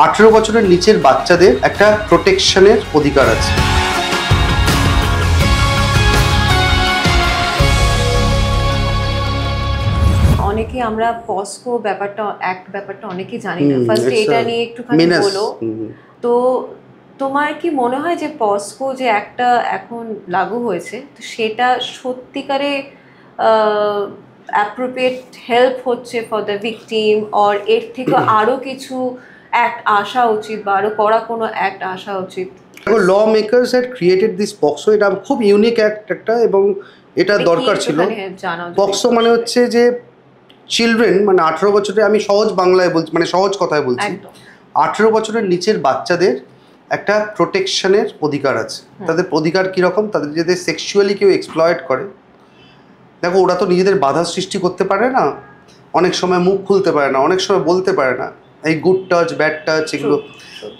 18 বছরের নিচের বাচ্চাদের একটা প্রোটেকশনের অধিকার আছে। অনেকে আমরা পস্কো ব্যাপারটা অনেকেই জানি না। ফার্স্ট এটা নিয়ে একটুখানি বলো। তো তোমার কি মনে হয় যে পস্কো যে একটা এখন লাগু হয়েছে, তো সেটা সত্যিকারে অ্যাপ্রোপ্রিয়েট হেল্প হচ্ছে ফর দ্য ভিকটিম, অর এর থেকে আরো কিছু অ্যাক্ট আসা উচিত বা আরো কড়া কোনো অ্যাক্ট আসা উচিত? Law makers had created this POCSO. এটা খুব ইউনিক অ্যাক্ট একটা, এবং এটা দরকার ছিল। পক্সো মানে হচ্ছে যে চিলড্রেন, মানে 18 বছরের, আমি সহজ বাংলায় বলছি, মানে সহজ কথায় বলছি, 18 বছরের নিচের বাচ্চাদের একটা প্রোটেকশনের অধিকার আছে। তাদের অধিকার কীরকম? তাদের যদি সেক্সুয়ালি কেউ এক্সপ্লয়েট করে, দেখো ওরা তো নিজেদের বাধা সৃষ্টি করতে পারে না, অনেক সময় মুখ খুলতে পারে না, অনেক সময় বলতে পারে না, এই গুড টাচ ব্যাড টাচ এগুলো।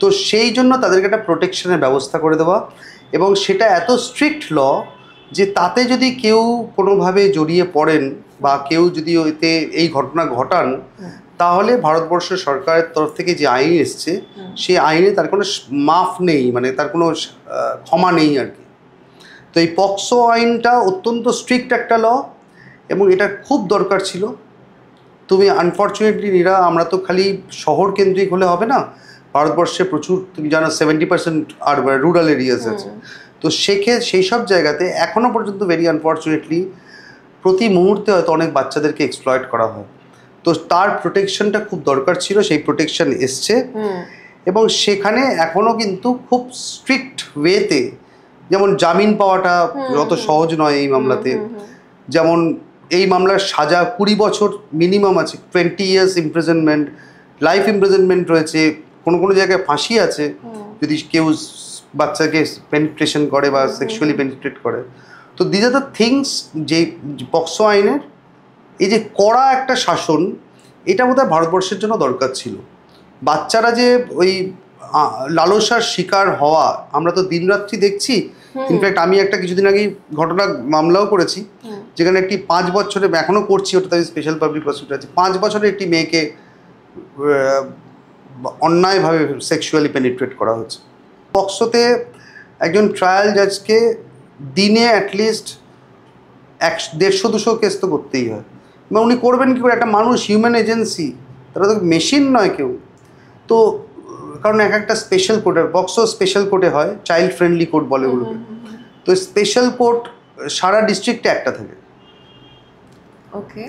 তো সেই জন্য তাদেরকে একটা প্রোটেকশনের ব্যবস্থা করে দেওয়া, এবং সেটা এত স্ট্রিক্ট ল যে তাতে যদি কেউ কোনোভাবে জড়িয়ে পড়েন বা কেউ যদি ওইতে এই ঘটনা ঘটান, তাহলে ভারতবর্ষ সরকারের তরফ থেকে যে আইন এসছে সেই আইনে তার কোনো মাফ নেই, মানে তার কোনো ক্ষমা নেই আর কি। তো এই পক্সো আইনটা অত্যন্ত স্ট্রিক্ট একটা ল, এবং এটা খুব দরকার ছিল। তুমি আনফর্চুনেটলি আমরা তো খালি শহর কেন্দ্রিক হলে হবে না, ভারতবর্ষে প্রচুর, তুমি জানো 70% আর রুরাল এরিয়াস আছে। তো সেই সব জায়গাতে এখনও পর্যন্ত ভেরি আনফর্চুনেটলি প্রতি মুহূর্তে হয়তো অনেক বাচ্চাদেরকে এক্সপ্লয়েট করা হয়। তো তার প্রোটেকশনটা খুব দরকার ছিল, সেই প্রোটেকশন এসছে, এবং সেখানে এখনও কিন্তু খুব স্ট্রিক্ট ওয়েতে, যেমন জামিন পাওয়াটা যত সহজ নয় এই মামলাতে, যেমন এই মামলার সাজা 20 বছর মিনিমাম আছে, 20 years ইমপ্রিজনমেন্ট, লাইফ ইমপ্রিজনমেন্ট রয়েছে, কোনো কোনো জায়গায় ফাঁসি আছে যদি কেউ বাচ্চাকে পেনিট্রেশন করে বা সেক্সুয়ালি পেনিট্রেট করে। তো দিস আর দ্য থিংস যে পক্সো আইনের এই যে কড়া একটা শাসন, এটা বোধহয় ভারতবর্ষের জন্য দরকার ছিল। বাচ্চারা যে ওই লালসার শিকার হওয়া আমরা তো দিনরাত্রি দেখছি। ইনফ্যাক্ট আমি একটা কিছুদিন আগে ঘটনা মামলাও করেছি, যেখানে একটি 5 বছরের, এখনও করছি, ওটা তাদের স্পেশাল পাবলিক প্রসিকিউটর আছে, 5 বছরের একটি মেয়েকে অন্যায়ভাবে সেক্সুয়ালি পেনিট্রেট করা হচ্ছে। পক্সোতে একজন ট্রায়াল জাজকে দিনে অ্যাটলিস্ট 150-200 কেস তো করতেই হয়, এবং উনি করবেন কী করে? একটা মানুষ, হিউম্যান এজেন্সি, তারা তো মেশিন নয় কেউ। তো কারণ একটা স্পেশাল কোর্টে, পক্সো স্পেশাল কোর্টে হয়, চাইল্ড ফ্রেন্ডলি কোর্ট বলে ওগুলোকে। তো স্পেশাল কোর্ট সারা ডিস্ট্রিক্টে একটা থাকে।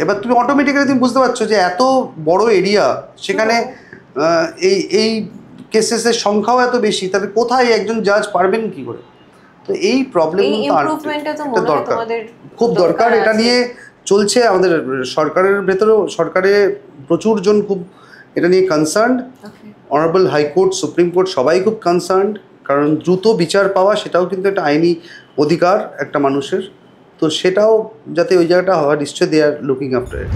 এবার তুমি অটোমেটিক্যালি তুমি বুঝতে পারছো যে এত বড় এরিয়া, সেখানে এই কেসেসের সংখ্যাও এত বেশি, তাহলে কোথায় একজন জাজ পারবেন কি করে? তো এই প্রবলেমটা দরকার, খুব দরকার। এটা নিয়ে চলছে আমাদের সরকারের ভেতরেও, সরকারে প্রচুর জন খুব এটা নিয়ে concerned. Honourable high court, supreme court সবাই খুব কনসার্নড, কারণ দ্রুত বিচার পাওয়া সেটাও কিন্তু একটা আইনি অধিকার একটা মানুষের। তো সেটাও যাতে ওই জায়গাটা হয়, নিশ্চয়ই দে আর লুকিং আফটার ইট।